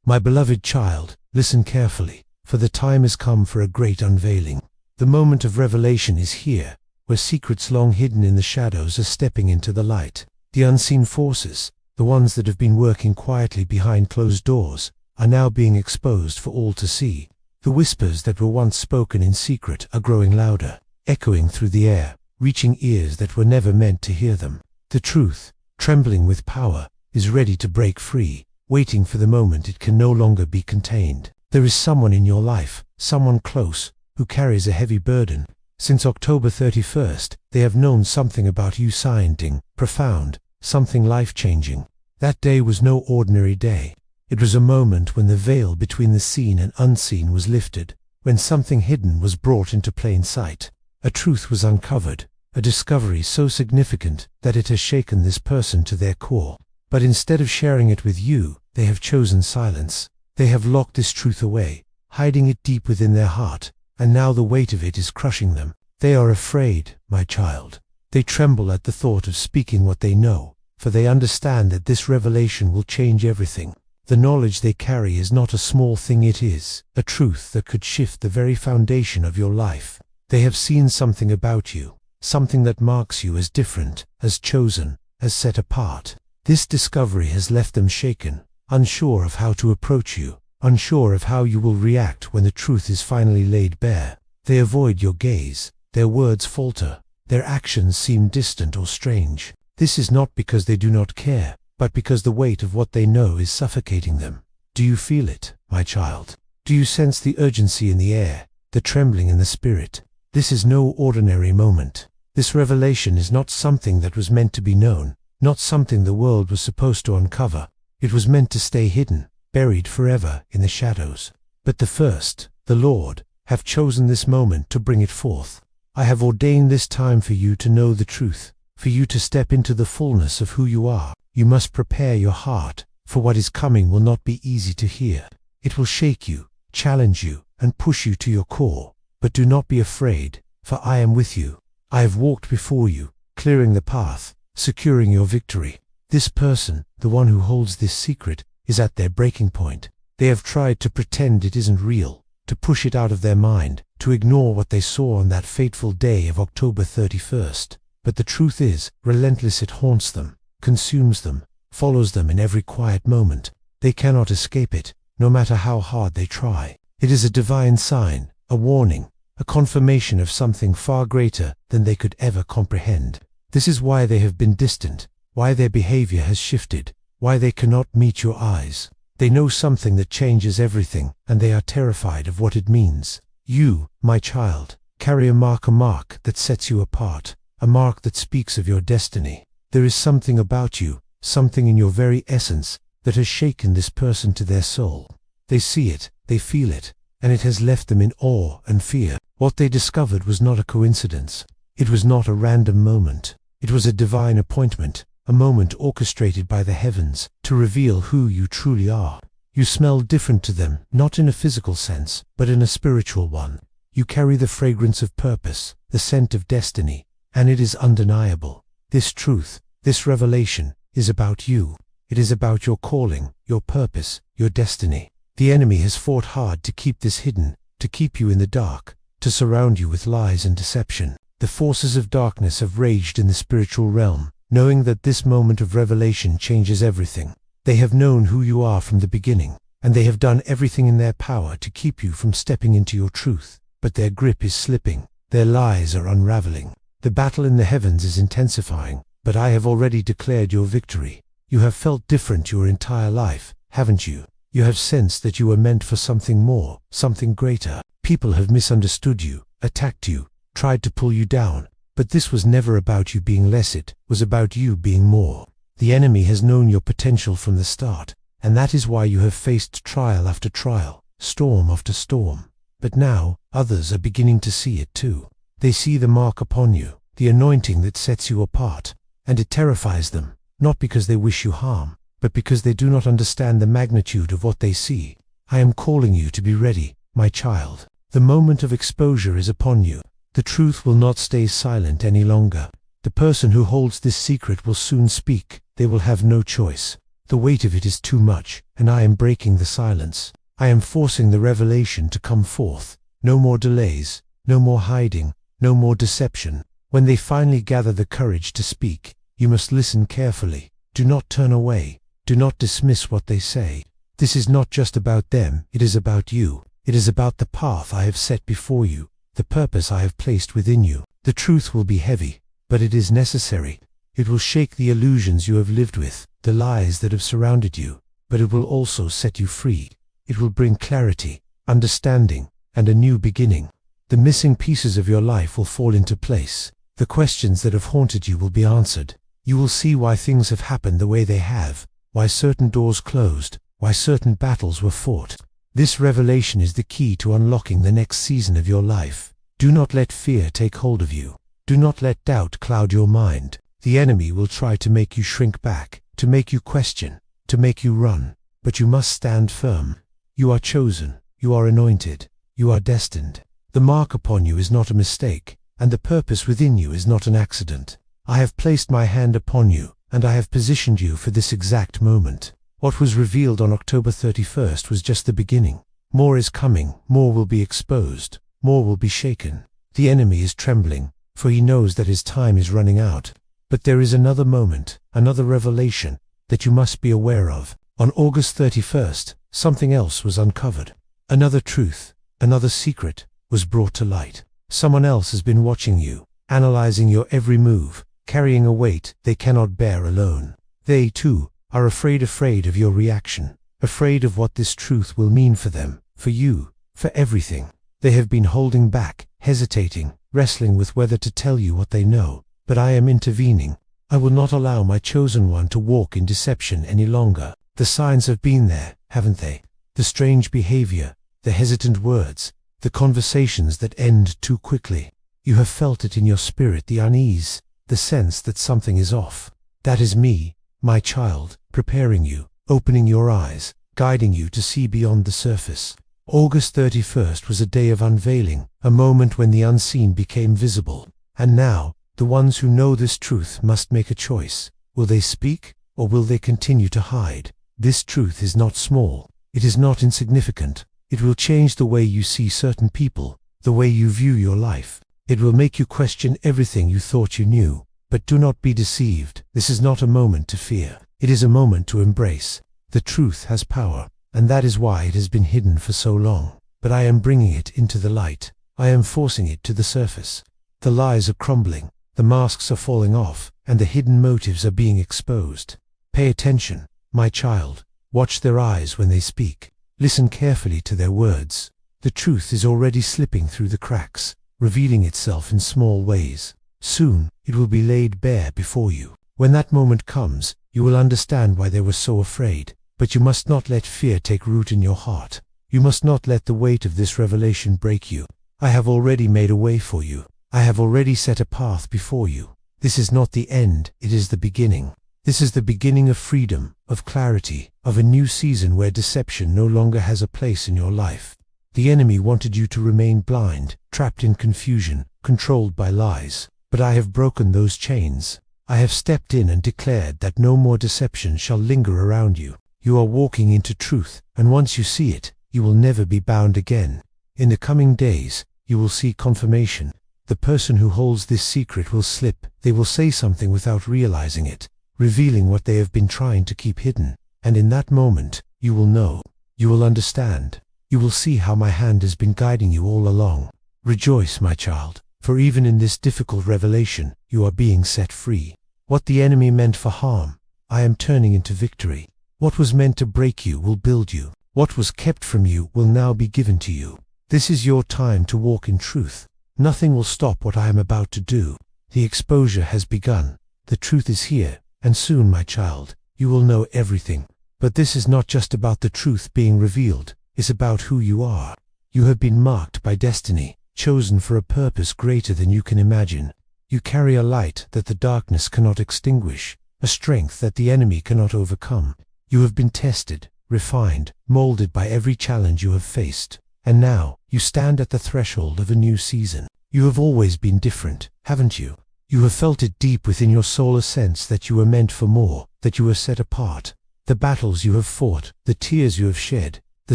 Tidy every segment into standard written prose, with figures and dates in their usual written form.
My beloved child, listen carefully, for the time has come for a great unveiling. The moment of revelation is here, where secrets long hidden in the shadows are stepping into the light. The unseen forces, the ones that have been working quietly behind closed doors, are now being exposed for all to see. The whispers that were once spoken in secret are growing louder, echoing through the air, reaching ears that were never meant to hear them. The truth, trembling with power, is ready to break free, waiting for the moment it can no longer be contained. There is someone in your life, someone close, who carries a heavy burden. Since October 31st, they have known something about you scienting, profound, something life-changing. That day was no ordinary day. It was a moment when the veil between the seen and unseen was lifted, when something hidden was brought into plain sight. A truth was uncovered, a discovery so significant that it has shaken this person to their core. But instead of sharing it with you, they have chosen silence. They have locked this truth away, hiding it deep within their heart, and now the weight of it is crushing them. They are afraid, my child. They tremble at the thought of speaking what they know, for they understand that this revelation will change everything. The knowledge they carry is not a small thing, it is a truth that could shift the very foundation of your life. They have seen something about you, something that marks you as different, as chosen, as set apart. This discovery has left them shaken, unsure of how to approach you, unsure of how you will react when the truth is finally laid bare. They avoid your gaze, their words falter, their actions seem distant or strange. This is not because they do not care, but because the weight of what they know is suffocating them. Do you feel it, my child? Do you sense the urgency in the air, the trembling in the spirit? This is no ordinary moment. This revelation is not something that was meant to be known, not something the world was supposed to uncover. It was meant to stay hidden, buried forever in the shadows. But the first, the Lord, have chosen this moment to bring it forth. I have ordained this time for you to know the truth, for you to step into the fullness of who you are. You must prepare your heart, for what is coming will not be easy to hear. It will shake you, challenge you, and push you to your core. But do not be afraid, for I am with you. I have walked before you, clearing the path, securing your victory. This person, the one who holds this secret, is at their breaking point. They have tried to pretend it isn't real, to push it out of their mind, to ignore what they saw on that fateful day of October 31st. But the truth is, relentless, it haunts them, consumes them, follows them in every quiet moment. They cannot escape it, no matter how hard they try. It is a divine sign, a warning, a confirmation of something far greater than they could ever comprehend. This is why they have been distant, why their behavior has shifted, why they cannot meet your eyes. They know something that changes everything, and they are terrified of what it means. You, my child, carry a mark that sets you apart, a mark that speaks of your destiny. There is something about you, something in your very essence, that has shaken this person to their soul. They see it, they feel it, and it has left them in awe and fear. What they discovered was not a coincidence. It was not a random moment. It was a divine appointment, a moment orchestrated by the heavens to reveal who you truly are. You smell different to them, not in a physical sense, but in a spiritual one. You carry the fragrance of purpose, the scent of destiny, and it is undeniable. This truth, this revelation, is about you. It is about your calling, your purpose, your destiny. The enemy has fought hard to keep this hidden, to keep you in the dark, to surround you with lies and deception. The forces of darkness have raged in the spiritual realm, knowing that this moment of revelation changes everything. They have known who you are from the beginning, and they have done everything in their power to keep you from stepping into your truth. But their grip is slipping, their lies are unraveling. The battle in the heavens is intensifying, but I have already declared your victory. You have felt different your entire life, haven't you? You have sensed that you were meant for something more, something greater. People have misunderstood you, attacked you, tried to pull you down, but this was never about you being less, it was about you being more. The enemy has known your potential from the start, and that is why you have faced trial after trial, storm after storm. But now, others are beginning to see it too. They see the mark upon you, the anointing that sets you apart, and it terrifies them, not because they wish you harm, but because they do not understand the magnitude of what they see. I am calling you to be ready, my child. The moment of exposure is upon you. The truth will not stay silent any longer. The person who holds this secret will soon speak. They will have no choice. The weight of it is too much, and I am breaking the silence. I am forcing the revelation to come forth. No more delays, no more hiding, no more deception. When they finally gather the courage to speak, you must listen carefully. Do not turn away. Do not dismiss what they say. This is not just about them, it is about you. It is about the path I have set before you, the purpose I have placed within you. The truth will be heavy, but it is necessary. It will shake the illusions you have lived with, the lies that have surrounded you, but it will also set you free. It will bring clarity, understanding, and a new beginning. The missing pieces of your life will fall into place. The questions that have haunted you will be answered. You will see why things have happened the way they have, why certain doors closed, why certain battles were fought. This revelation is the key to unlocking the next season of your life. Do not let fear take hold of you. Do not let doubt cloud your mind. The enemy will try to make you shrink back, to make you question, to make you run. But you must stand firm. You are chosen. You are anointed. You are destined. The mark upon you is not a mistake, and the purpose within you is not an accident. I have placed my hand upon you, and I have positioned you for this exact moment. What was revealed on October 31st was just the beginning. More is coming, more will be exposed, more will be shaken. The enemy is trembling, for he knows that his time is running out. But there is another moment, another revelation, that you must be aware of. On August 31st, something else was uncovered. Another truth, another secret, was brought to light. Someone else has been watching you, analyzing your every move, carrying a weight they cannot bear alone. They, too, are afraid of your reaction, afraid of what this truth will mean for them, for you, for everything. They have been holding back, hesitating, wrestling with whether to tell you what they know. But I am intervening. I will not allow my chosen one to walk in deception any longer. The signs have been there, haven't they? The strange behavior, the hesitant words, the conversations that end too quickly. You have felt it in your spirit, the unease, the sense that something is off. That is me, my child, preparing you, opening your eyes, guiding you to see beyond the surface. August 31st was a day of unveiling, a moment when the unseen became visible. And now, the ones who know this truth must make a choice. Will they speak, or will they continue to hide? This truth is not small. It is not insignificant. It will change the way you see certain people, the way you view your life. It will make you question everything you thought you knew. But do not be deceived. This is not a moment to fear. It is a moment to embrace. The truth has power, and that is why it has been hidden for so long. But I am bringing it into the light. I am forcing it to the surface. The lies are crumbling, the masks are falling off, and the hidden motives are being exposed. Pay attention, my child. Watch their eyes when they speak. Listen carefully to their words. The truth is already slipping through the cracks, revealing itself in small ways. Soon, it will be laid bare before you. When that moment comes, you will understand why they were so afraid. But you must not let fear take root in your heart. You must not let the weight of this revelation break you. I have already made a way for you. I have already set a path before you. This is not the end, it is the beginning. This is the beginning of freedom, of clarity, of a new season where deception no longer has a place in your life. The enemy wanted you to remain blind, trapped in confusion, controlled by lies. But I have broken those chains. I have stepped in and declared that no more deception shall linger around you. You are walking into truth, and once you see it, you will never be bound again. In the coming days, you will see confirmation. The person who holds this secret will slip. They will say something without realizing it, revealing what they have been trying to keep hidden. And in that moment, you will know. You will understand. You will see how my hand has been guiding you all along. Rejoice, my child, for even in this difficult revelation, you are being set free. What the enemy meant for harm, I am turning into victory. What was meant to break you will build you. What was kept from you will now be given to you. This is your time to walk in truth. Nothing will stop what I am about to do. The exposure has begun. The truth is here, and soon, my child, you will know everything. But this is not just about the truth being revealed. It's about who you are. You have been marked by destiny, chosen for a purpose greater than you can imagine. You carry a light that the darkness cannot extinguish, a strength that the enemy cannot overcome. You have been tested, refined, molded by every challenge you have faced. And now, you stand at the threshold of a new season. You have always been different, haven't you? You have felt it deep within your soul, a sense that you were meant for more, that you were set apart. The battles you have fought, the tears you have shed, the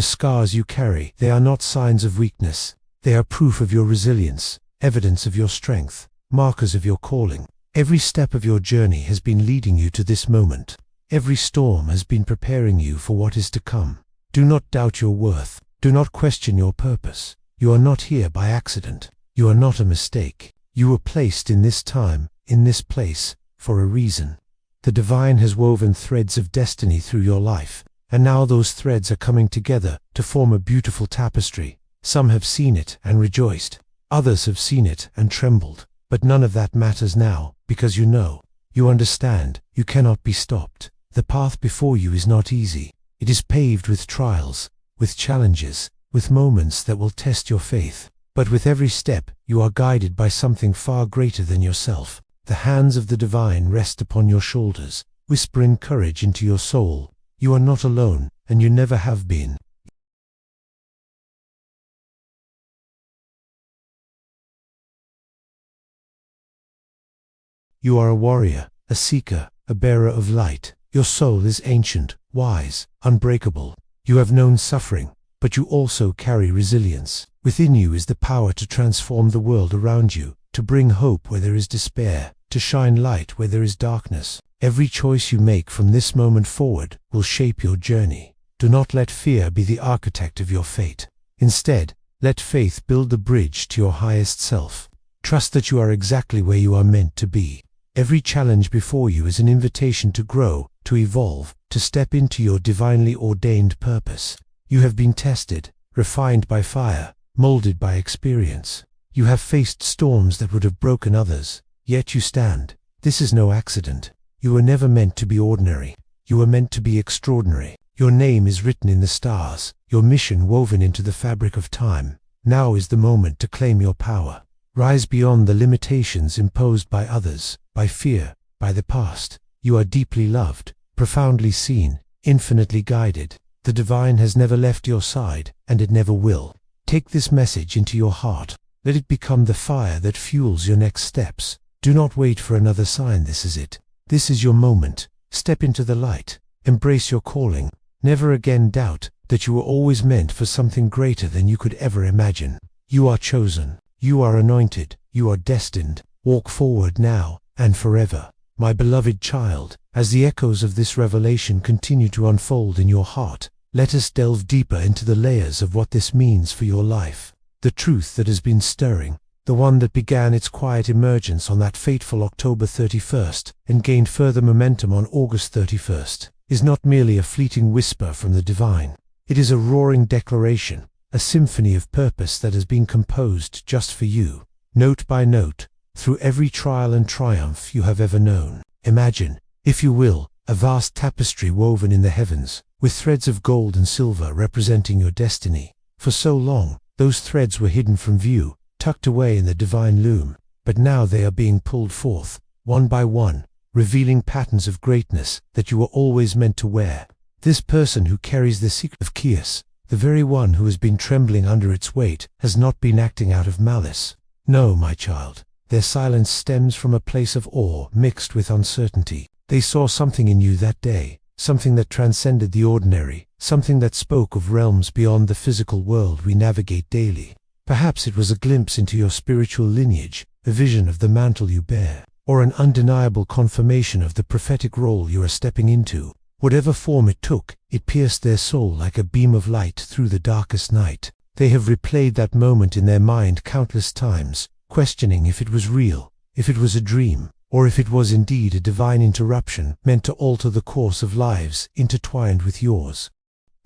scars you carry, they are not signs of weakness. They are proof of your resilience, evidence of your strength, markers of your calling. Every step of your journey has been leading you to this moment. Every storm has been preparing you for what is to come. Do not doubt your worth. Do not question your purpose. You are not here by accident. You are not a mistake. You were placed in this time, in this place, for a reason. The divine has woven threads of destiny through your life, and now those threads are coming together to form a beautiful tapestry. Some have seen it and rejoiced. Others have seen it and trembled. But none of that matters now, because you know, you understand, you cannot be stopped. The path before you is not easy. It is paved with trials, with challenges, with moments that will test your faith. But with every step, you are guided by something far greater than yourself. The hands of the divine rest upon your shoulders, whispering courage into your soul. You are not alone, and you never have been. You are a warrior, a seeker, a bearer of light. Your soul is ancient, wise, unbreakable. You have known suffering, but you also carry resilience. Within you is the power to transform the world around you, to bring hope where there is despair, to shine light where there is darkness. Every choice you make from this moment forward will shape your journey. Do not let fear be the architect of your fate. Instead, let faith build the bridge to your highest self. Trust that you are exactly where you are meant to be. Every challenge before you is an invitation to grow, to evolve, to step into your divinely ordained purpose. You have been tested, refined by fire, molded by experience. You have faced storms that would have broken others, yet you stand. This is no accident. You were never meant to be ordinary. You were meant to be extraordinary. Your name is written in the stars, your mission woven into the fabric of time. Now is the moment to claim your power. Rise beyond the limitations imposed by others, by fear, by the past. You are deeply loved, profoundly seen, infinitely guided. The divine has never left your side, and it never will. Take this message into your heart. Let it become the fire that fuels your next steps. Do not wait for another sign. This is it. This is your moment. Step into the light. Embrace your calling. Never again doubt that you were always meant for something greater than you could ever imagine. You are chosen. You are anointed. You are destined. Walk forward now and forever. My beloved child, as the echoes of this revelation continue to unfold in your heart, let us delve deeper into the layers of what this means for your life. The truth that has been stirring, the one that began its quiet emergence on that fateful October 31st and gained further momentum on August 31st, is not merely a fleeting whisper from the divine. It is a roaring declaration, a symphony of purpose that has been composed just for you, note by note, through every trial and triumph you have ever known. Imagine, if you will, a vast tapestry woven in the heavens, with threads of gold and silver representing your destiny. For so long, those threads were hidden from view, tucked away in the divine loom, but now they are being pulled forth, one by one, revealing patterns of greatness that you were always meant to wear. This person who carries the secret of chaos, the very one who has been trembling under its weight, has not been acting out of malice. No, my child. Their silence stems from a place of awe mixed with uncertainty. They saw something in you that day, something that transcended the ordinary, something that spoke of realms beyond the physical world we navigate daily. Perhaps it was a glimpse into your spiritual lineage, a vision of the mantle you bear, or an undeniable confirmation of the prophetic role you are stepping into. Whatever form it took, it pierced their soul like a beam of light through the darkest night. They have replayed that moment in their mind countless times, questioning if it was real, if it was a dream, or if it was indeed a divine interruption meant to alter the course of lives intertwined with yours.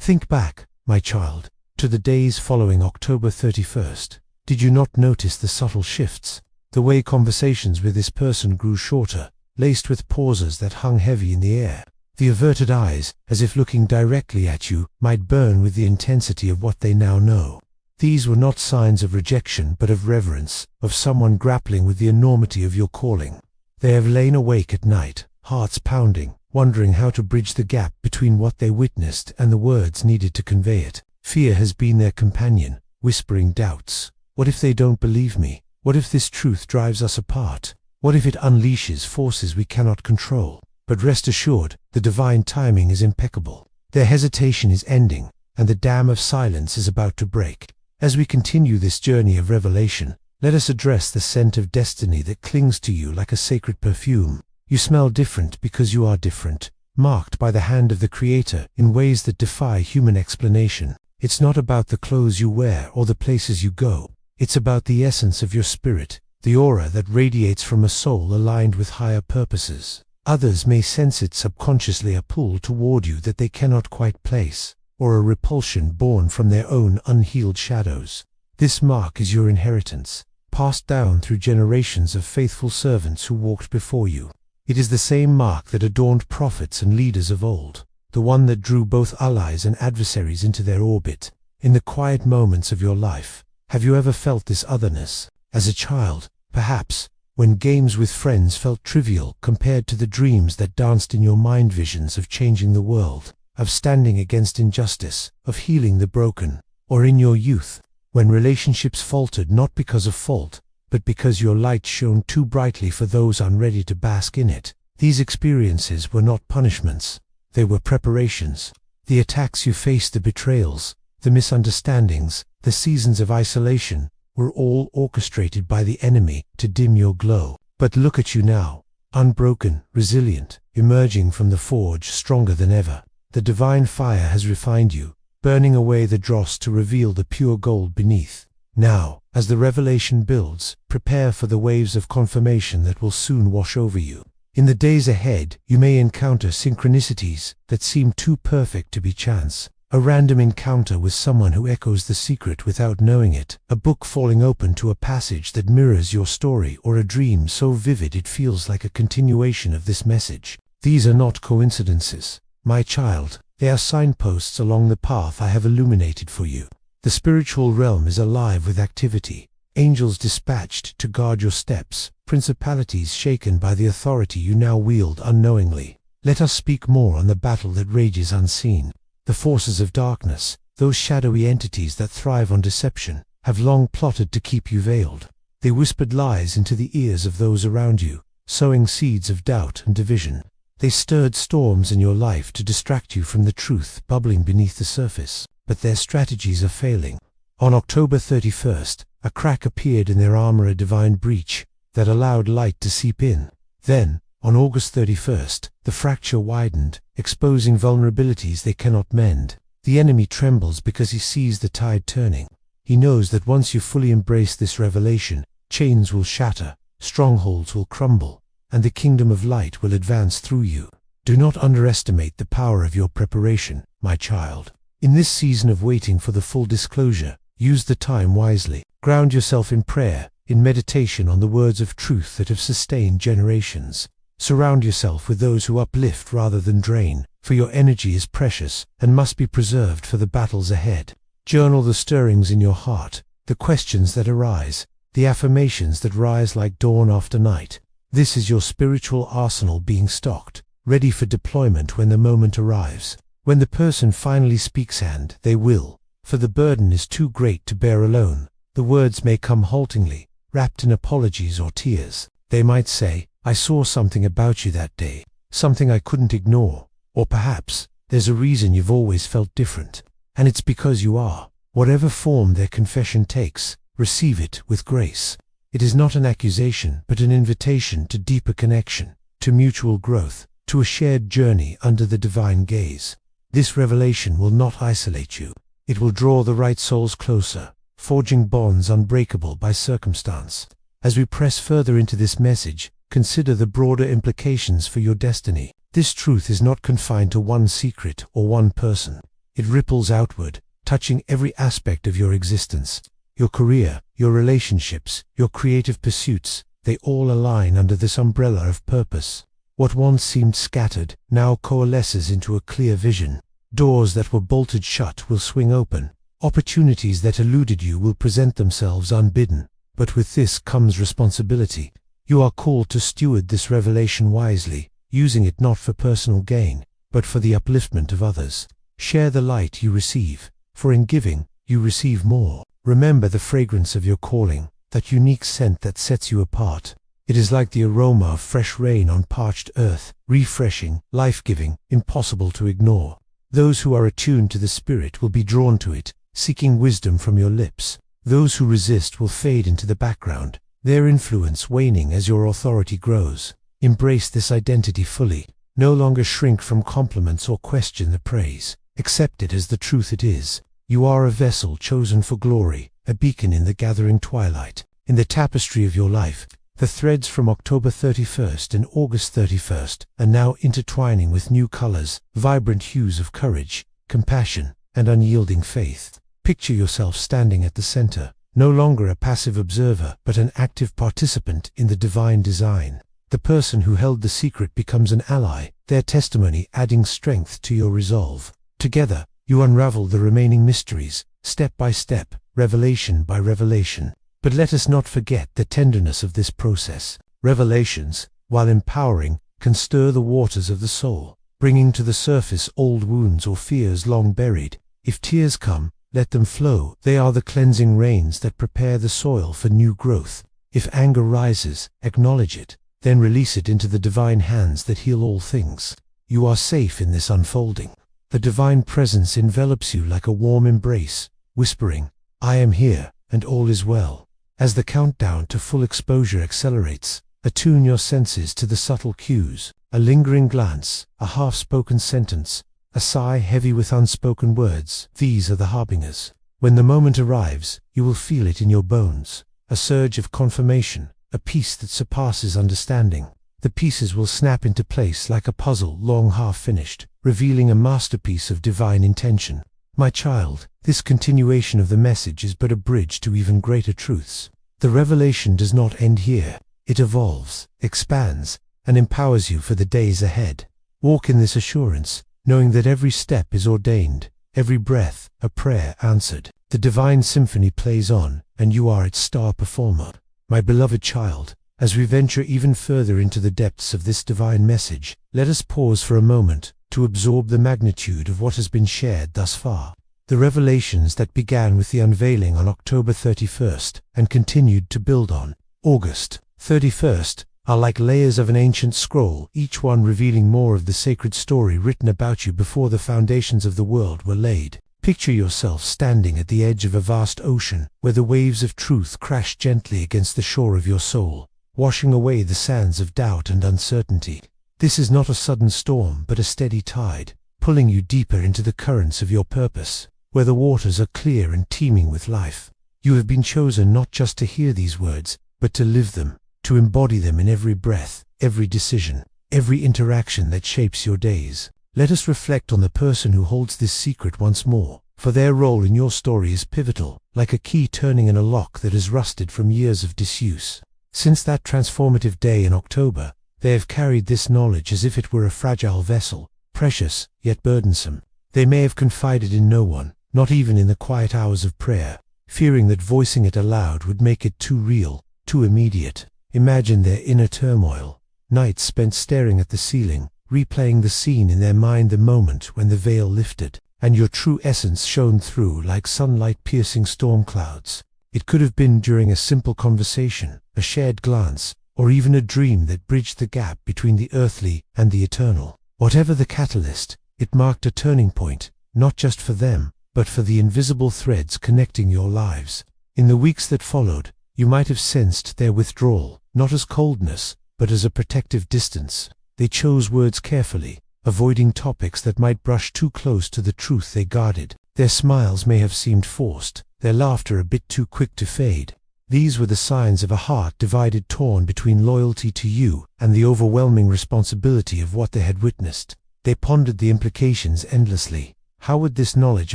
Think back, my child, to the days following October 31st. Did you not notice the subtle shifts? The way conversations with this person grew shorter, laced with pauses that hung heavy in the air. The averted eyes, as if looking directly at you, might burn with the intensity of what they now know. These were not signs of rejection but of reverence, of someone grappling with the enormity of your calling. They have lain awake at night, hearts pounding, wondering how to bridge the gap between what they witnessed and the words needed to convey it. Fear has been their companion, whispering doubts. What if they don't believe me? What if this truth drives us apart? What if it unleashes forces we cannot control? But rest assured, the divine timing is impeccable. Their hesitation is ending, and the dam of silence is about to break. As we continue this journey of revelation, let us address the scent of destiny that clings to you like a sacred perfume. You smell different because you are different, marked by the hand of the Creator in ways that defy human explanation. It's not about the clothes you wear or the places you go. It's about the essence of your spirit, the aura that radiates from a soul aligned with higher purposes. Others may sense it subconsciously, a pull toward you that they cannot quite place, or a repulsion born from their own unhealed shadows. This mark is your inheritance, passed down through generations of faithful servants who walked before you. It is the same mark that adorned prophets and leaders of old, the one that drew both allies and adversaries into their orbit. In the quiet moments of your life, have you ever felt this otherness? As a child, perhaps, when games with friends felt trivial compared to the dreams that danced in your mind, visions of changing the world, of standing against injustice, of healing the broken. Or in your youth, when relationships faltered not because of fault, but because your light shone too brightly for those unready to bask in it. These experiences were not punishments, they were preparations. The attacks you faced, the betrayals, the misunderstandings, the seasons of isolation, were all orchestrated by the enemy to dim your glow. But look at you now, unbroken, resilient, emerging from the forge stronger than ever. The divine fire has refined you, burning away the dross to reveal the pure gold beneath. Now, as the revelation builds, prepare for the waves of confirmation that will soon wash over you. In the days ahead, you may encounter synchronicities that seem too perfect to be chance. A random encounter with someone who echoes the secret without knowing it, a book falling open to a passage that mirrors your story, or a dream so vivid it feels like a continuation of this message. These are not coincidences, my child. They are signposts along the path I have illuminated for you. The spiritual realm is alive with activity, angels dispatched to guard your steps, principalities shaken by the authority you now wield unknowingly. Let us speak more on the battle that rages unseen. The forces of darkness, those shadowy entities that thrive on deception, have long plotted to keep you veiled. They whispered lies into the ears of those around you, sowing seeds of doubt and division. They stirred storms in your life to distract you from the truth bubbling beneath the surface. But their strategies are failing. On October 31st, a crack appeared in their armor, a divine breach that allowed light to seep in. Then, on August 31st, the fracture widened, exposing vulnerabilities they cannot mend. The enemy trembles because he sees the tide turning. He knows that once you fully embrace this revelation, chains will shatter, strongholds will crumble, and the kingdom of light will advance through you. Do not underestimate the power of your preparation, my child. In this season of waiting for the full disclosure, use the time wisely. Ground yourself in prayer, in meditation on the words of truth that have sustained generations. Surround yourself with those who uplift rather than drain, for your energy is precious and must be preserved for the battles ahead. Journal the stirrings in your heart, the questions that arise, the affirmations that rise like dawn after night. This is your spiritual arsenal being stocked, ready for deployment when the moment arrives. When the person finally speaks, and they will, for the burden is too great to bear alone. The words may come haltingly, wrapped in apologies or tears. They might say, "I saw something about you that day, something I couldn't ignore." Or perhaps, "There's a reason you've always felt different, and it's because you are." Whatever form their confession takes, receive it with grace. It is not an accusation, but an invitation to deeper connection, to mutual growth, to a shared journey under the divine gaze. This revelation will not isolate you. It will draw the right souls closer, forging bonds unbreakable by circumstance. As we press further into this message, consider the broader implications for your destiny. This truth is not confined to one secret or one person. It ripples outward, touching every aspect of your existence. Your career, your relationships, your creative pursuits, they all align under this umbrella of purpose. What once seemed scattered now coalesces into a clear vision. Doors that were bolted shut will swing open. Opportunities that eluded you will present themselves unbidden. But with this comes responsibility. You are called to steward this revelation wisely, using it not for personal gain, but for the upliftment of others. Share the light you receive, for in giving, you receive more. Remember the fragrance of your calling, that unique scent that sets you apart. It is like the aroma of fresh rain on parched earth, refreshing, life-giving, impossible to ignore. Those who are attuned to the Spirit will be drawn to it, seeking wisdom from your lips. Those who resist will fade into the background, their influence waning as your authority grows. Embrace this identity fully. No longer shrink from compliments or question the praise. Accept it as the truth it is. You are a vessel chosen for glory, a beacon in the gathering twilight. In the tapestry of your life, the threads from October 31st and August 31st are now intertwining with new colors, vibrant hues of courage, compassion, and unyielding faith. Picture yourself standing at the center, no longer a passive observer, but an active participant in the divine design. The person who held the secret becomes an ally, their testimony adding strength to your resolve. Together, you unravel the remaining mysteries, step by step, revelation by revelation. But let us not forget the tenderness of this process. Revelations, while empowering, can stir the waters of the soul, bringing to the surface old wounds or fears long buried. If tears come, let them flow. They are the cleansing rains that prepare the soil for new growth. If anger rises, acknowledge it, then release it into the divine hands that heal all things. You are safe in this unfolding. The divine presence envelops you like a warm embrace, whispering, "I am here, and all is well." As the countdown to full exposure accelerates, attune your senses to the subtle cues. A lingering glance, a half-spoken sentence, a sigh heavy with unspoken words. These are the harbingers. When the moment arrives, you will feel it in your bones. A surge of confirmation, a peace that surpasses understanding. The pieces will snap into place like a puzzle long half-finished, revealing a masterpiece of divine intention. My child, this continuation of the message is but a bridge to even greater truths. The revelation does not end here. It evolves, expands, and empowers you for the days ahead. Walk in this assurance, knowing that every step is ordained, every breath a prayer answered. The divine symphony plays on, and you are its star performer. My beloved child, as we venture even further into the depths of this divine message, let us pause for a moment to absorb the magnitude of what has been shared thus far. The revelations that began with the unveiling on October 31st and continued to build on August 31st are like layers of an ancient scroll, each one revealing more of the sacred story written about you before the foundations of the world were laid. Picture yourself standing at the edge of a vast ocean, where the waves of truth crash gently against the shore of your soul, washing away the sands of doubt and uncertainty. This is not a sudden storm, but a steady tide, pulling you deeper into the currents of your purpose, where the waters are clear and teeming with life. You have been chosen not just to hear these words, but to live them, to embody them in every breath, every decision, every interaction that shapes your days. Let us reflect on the person who holds this secret once more, for their role in your story is pivotal, like a key turning in a lock that has rusted from years of disuse. Since that transformative day in October, they have carried this knowledge as if it were a fragile vessel, precious, yet burdensome. They may have confided in no one, not even in the quiet hours of prayer, fearing that voicing it aloud would make it too real, too immediate. Imagine their inner turmoil, nights spent staring at the ceiling, replaying the scene in their mind the moment when the veil lifted, and your true essence shone through like sunlight piercing storm clouds. It could have been during a simple conversation, a shared glance, or even a dream that bridged the gap between the earthly and the eternal. Whatever the catalyst, it marked a turning point, not just for them, but for the invisible threads connecting your lives. In the weeks that followed, you might have sensed their withdrawal, not as coldness, but as a protective distance. They chose words carefully, avoiding topics that might brush too close to the truth they guarded. Their smiles may have seemed forced, their laughter a bit too quick to fade. These were the signs of a heart divided, torn between loyalty to you and the overwhelming responsibility of what they had witnessed. They pondered the implications endlessly. How would this knowledge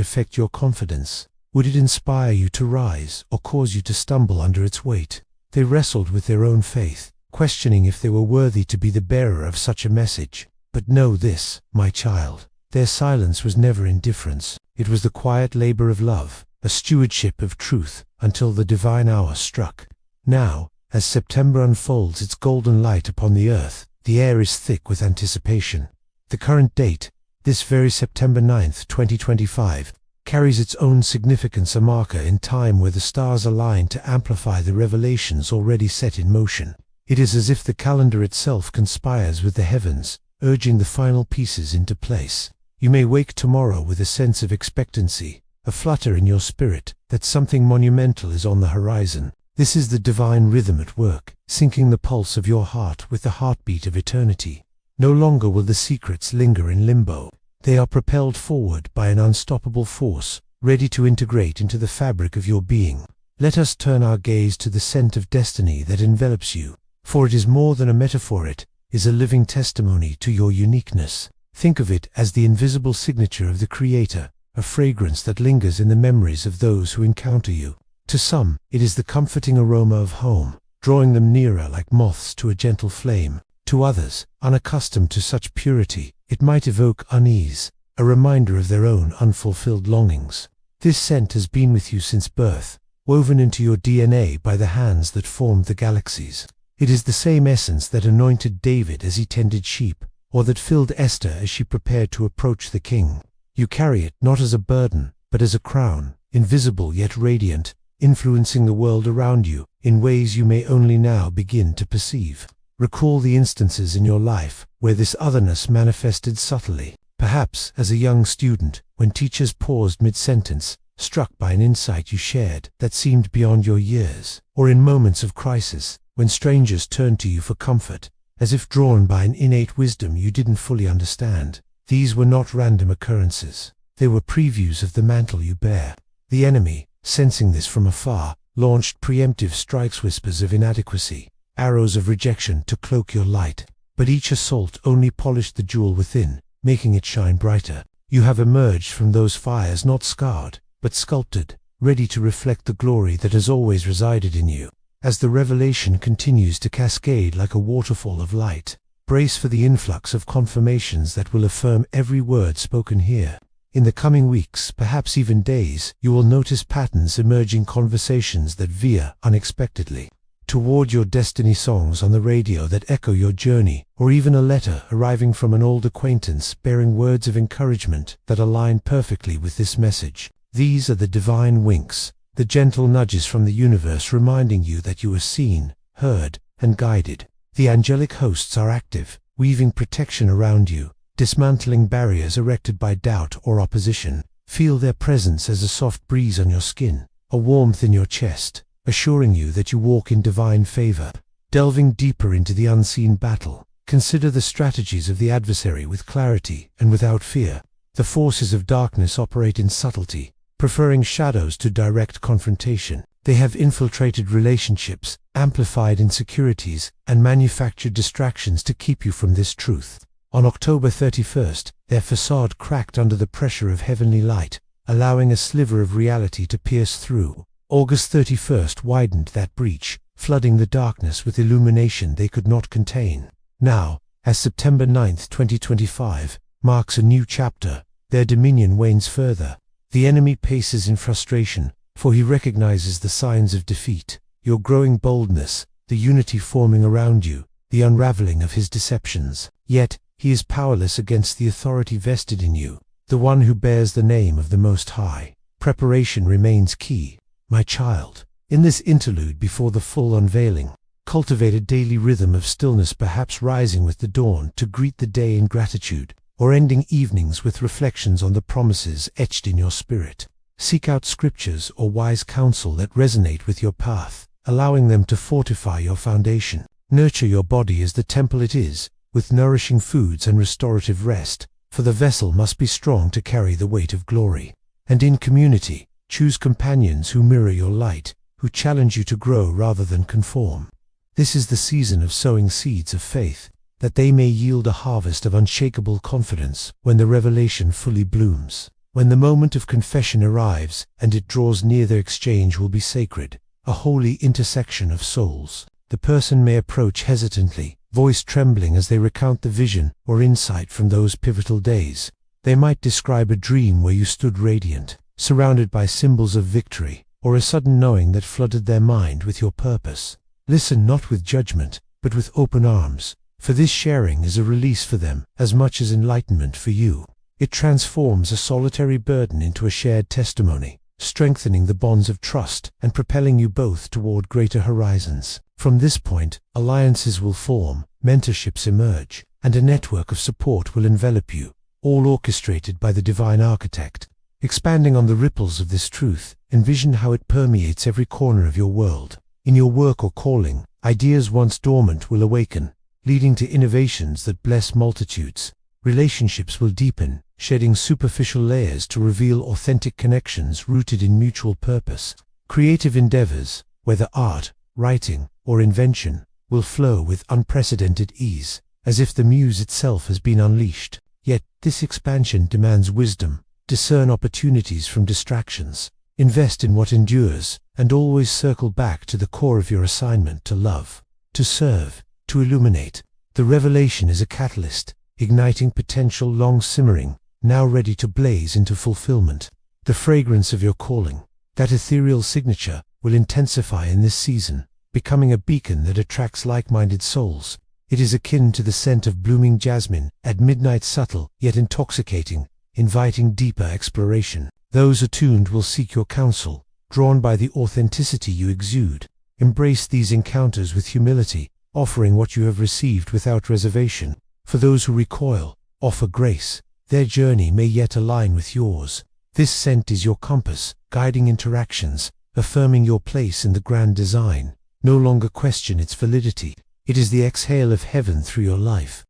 affect your confidence? Would it inspire you to rise or cause you to stumble under its weight? They wrestled with their own faith, questioning if they were worthy to be the bearer of such a message. But know this, my child, their silence was never indifference. It was the quiet labor of love, a stewardship of truth, until the divine hour struck. Now, as September unfolds its golden light upon the earth, the air is thick with anticipation. The current date, this very September 9th, 2025, carries its own significance, a marker in time where the stars align to amplify the revelations already set in motion. It is as if the calendar itself conspires with the heavens, urging the final pieces into place. You may wake tomorrow with a sense of expectancy, a flutter in your spirit that something monumental is on the horizon. This is the divine rhythm at work, syncing the pulse of your heart with the heartbeat of eternity. No longer will the secrets linger in limbo. They are propelled forward by an unstoppable force, ready to integrate into the fabric of your being. Let us turn our gaze to the scent of destiny that envelops you, for it is more than a metaphor, it is a living testimony to your uniqueness. Think of it as the invisible signature of the Creator, a fragrance that lingers in the memories of those who encounter you. To some, it is the comforting aroma of home, drawing them nearer like moths to a gentle flame. To others, unaccustomed to such purity, it might evoke unease, a reminder of their own unfulfilled longings. This scent has been with you since birth, woven into your DNA by the hands that formed the galaxies. It is the same essence that anointed David as he tended sheep, or that filled Esther as she prepared to approach the king. You carry it not as a burden, but as a crown, invisible yet radiant, influencing the world around you in ways you may only now begin to perceive. Recall the instances in your life where this otherness manifested subtly, perhaps as a young student, when teachers paused mid-sentence, struck by an insight you shared that seemed beyond your years, or in moments of crisis, when strangers turned to you for comfort, as if drawn by an innate wisdom you didn't fully understand. These were not random occurrences. They were previews of the mantle you bear. The enemy, sensing this from afar, launched preemptive strikes, whispers of inadequacy, arrows of rejection to cloak your light. But each assault only polished the jewel within, making it shine brighter. You have emerged from those fires not scarred, but sculpted, ready to reflect the glory that has always resided in you. As the revelation continues to cascade like a waterfall of light, brace for the influx of confirmations that will affirm every word spoken here. In the coming weeks, perhaps even days, you will notice patterns emerging, conversations that veer unexpectedly toward your destiny, songs on the radio that echo your journey, or even a letter arriving from an old acquaintance bearing words of encouragement that align perfectly with this message. These are the divine winks, the gentle nudges from the universe reminding you that you are seen, heard, and guided. The angelic hosts are active, weaving protection around you, dismantling barriers erected by doubt or opposition. Feel their presence as a soft breeze on your skin, a warmth in your chest, assuring you that you walk in divine favor. Delving deeper into the unseen battle, consider the strategies of the adversary with clarity and without fear. The forces of darkness operate in subtlety, preferring shadows to direct confrontation. They have infiltrated relationships, amplified insecurities, and manufactured distractions to keep you from this truth. On October 31st, their facade cracked under the pressure of heavenly light, allowing a sliver of reality to pierce through. August 31st widened that breach, flooding the darkness with illumination they could not contain. Now, as September 9th, 2025, marks a new chapter, their dominion wanes further. The enemy paces in frustration, for he recognizes the signs of defeat, your growing boldness, the unity forming around you, the unraveling of his deceptions. Yet, he is powerless against the authority vested in you, the one who bears the name of the Most High. Preparation remains key, my child. In this interlude before the full unveiling, cultivate a daily rhythm of stillness, perhaps rising with the dawn to greet the day in gratitude, or ending evenings with reflections on the promises etched in your spirit. Seek out scriptures or wise counsel that resonate with your path, allowing them to fortify your foundation. Nurture your body as the temple it is, with nourishing foods and restorative rest, for the vessel must be strong to carry the weight of glory. And in community, choose companions who mirror your light, who challenge you to grow rather than conform. This is the season of sowing seeds of faith, that they may yield a harvest of unshakable confidence when the revelation fully blooms. When the moment of confession arrives, and it draws near, their exchange will be sacred, a holy intersection of souls. The person may approach hesitantly, voice trembling as they recount the vision or insight from those pivotal days. They might describe a dream where you stood radiant, surrounded by symbols of victory, or a sudden knowing that flooded their mind with your purpose. Listen not with judgment, but with open arms, for this sharing is a release for them as much as enlightenment for you. It transforms a solitary burden into a shared testimony, strengthening the bonds of trust and propelling you both toward greater horizons. From this point, alliances will form, mentorships emerge, and a network of support will envelop you, all orchestrated by the divine architect. Expanding on the ripples of this truth, envision how it permeates every corner of your world. In your work or calling, ideas once dormant will awaken, leading to innovations that bless multitudes. Relationships will deepen, shedding superficial layers to reveal authentic connections rooted in mutual purpose. Creative endeavors, whether art, writing, or invention, will flow with unprecedented ease, as if the muse itself has been unleashed. Yet, this expansion demands wisdom. Discern opportunities from distractions. Invest in what endures, and always circle back to the core of your assignment: to love, to serve, to illuminate. The revelation is a catalyst, igniting potential long simmering, now ready to blaze into fulfillment. The fragrance of your calling, that ethereal signature, will intensify in this season, becoming a beacon that attracts like-minded souls. It is akin to the scent of blooming jasmine, at midnight, subtle yet intoxicating, inviting deeper exploration. Those attuned will seek your counsel, drawn by the authenticity you exude. Embrace these encounters with humility, offering what you have received without reservation. For those who recoil, offer grace. Their journey may yet align with yours. This scent is your compass, guiding interactions, affirming your place in the grand design. No longer question its validity. It is the exhale of heaven through your life.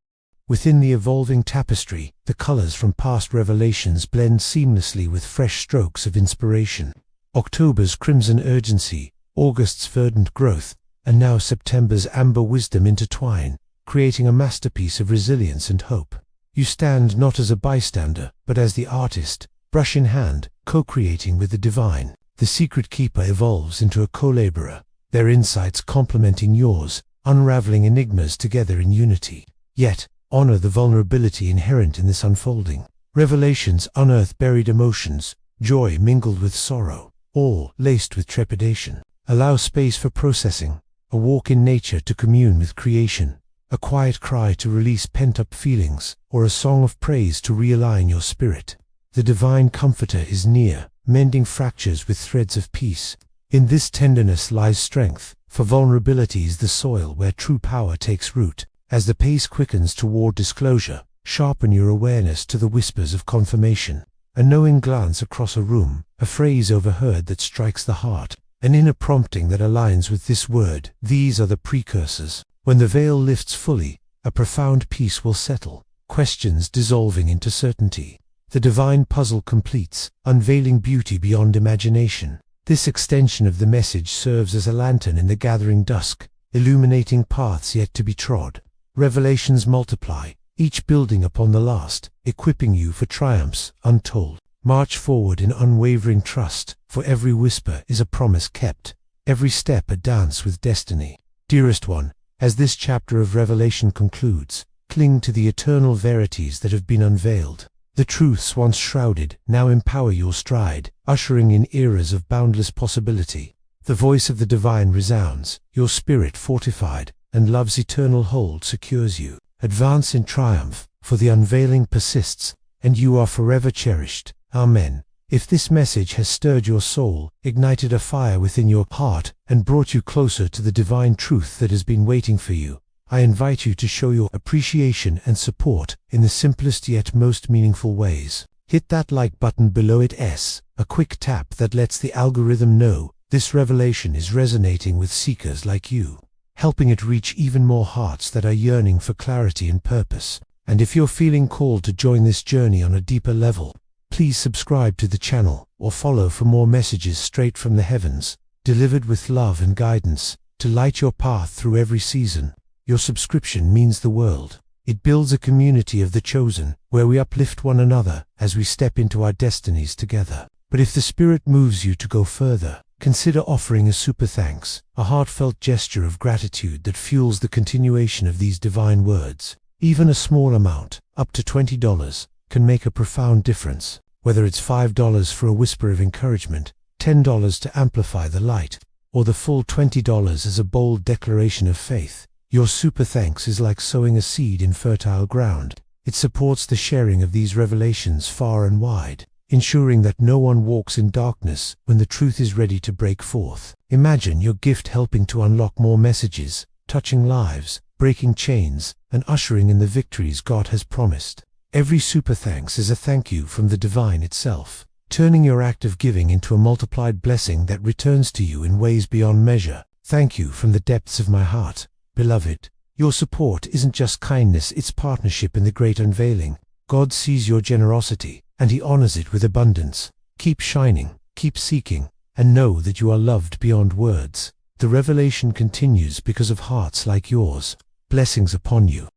Within the evolving tapestry, the colors from past revelations blend seamlessly with fresh strokes of inspiration. October's crimson urgency, August's verdant growth, and now September's amber wisdom intertwine, creating a masterpiece of resilience and hope. You stand not as a bystander, but as the artist, brush in hand, co-creating with the divine. The secret keeper evolves into a co-laborer, their insights complementing yours, unraveling enigmas together in unity. Yet, honor the vulnerability inherent in this unfolding. Revelations unearth buried emotions, joy mingled with sorrow, awe laced with trepidation. Allow space for processing, a walk in nature to commune with creation, a quiet cry to release pent-up feelings, or a song of praise to realign your spirit. The divine comforter is near, mending fractures with threads of peace. In this tenderness lies strength, for vulnerability is the soil where true power takes root. As the pace quickens toward disclosure, sharpen your awareness to the whispers of confirmation. A knowing glance across a room, a phrase overheard that strikes the heart, an inner prompting that aligns with this word. These are the precursors. When the veil lifts fully, a profound peace will settle, questions dissolving into certainty. The divine puzzle completes, unveiling beauty beyond imagination. This extension of the message serves as a lantern in the gathering dusk, illuminating paths yet to be trod. Revelations multiply, each building upon the last, equipping you for triumphs untold. March forward in unwavering trust, for every whisper is a promise kept, every step a dance with destiny. Dearest one, as this chapter of Revelation concludes, cling to the eternal verities that have been unveiled. The truths once shrouded now empower your stride, ushering in eras of boundless possibility. The voice of the divine resounds, your spirit fortified, and love's eternal hold secures you. Advance in triumph, for the unveiling persists, and you are forever cherished. Amen. If this message has stirred your soul, ignited a fire within your heart, and brought you closer to the divine truth that has been waiting for you, I invite you to show your appreciation and support in the simplest yet most meaningful ways. Hit that like button below it, a quick tap that lets the algorithm know this revelation is resonating with seekers like you, helping it reach even more hearts that are yearning for clarity and purpose. And if you're feeling called to join this journey on a deeper level, please subscribe to the channel or follow for more messages straight from the heavens, delivered with love and guidance, to light your path through every season. Your subscription means the world. It builds a community of the chosen, where we uplift one another as we step into our destinies together. But if the Spirit moves you to go further, consider offering a super thanks, a heartfelt gesture of gratitude that fuels the continuation of these divine words. Even a small amount, up to $20, can make a profound difference. Whether it's $5 for a whisper of encouragement, $10 to amplify the light, or the full $20 as a bold declaration of faith, your super thanks is like sowing a seed in fertile ground. It supports the sharing of these revelations far and wide, ensuring that no one walks in darkness when the truth is ready to break forth. Imagine your gift helping to unlock more messages, touching lives, breaking chains, and ushering in the victories God has promised. Every super thanks is a thank you from the divine itself, turning your act of giving into a multiplied blessing that returns to you in ways beyond measure. Thank you from the depths of my heart, beloved. Your support isn't just kindness, it's partnership in the great unveiling. God sees your generosity, and He honors it with abundance. Keep shining, keep seeking, and know that you are loved beyond words. The revelation continues because of hearts like yours. Blessings upon you.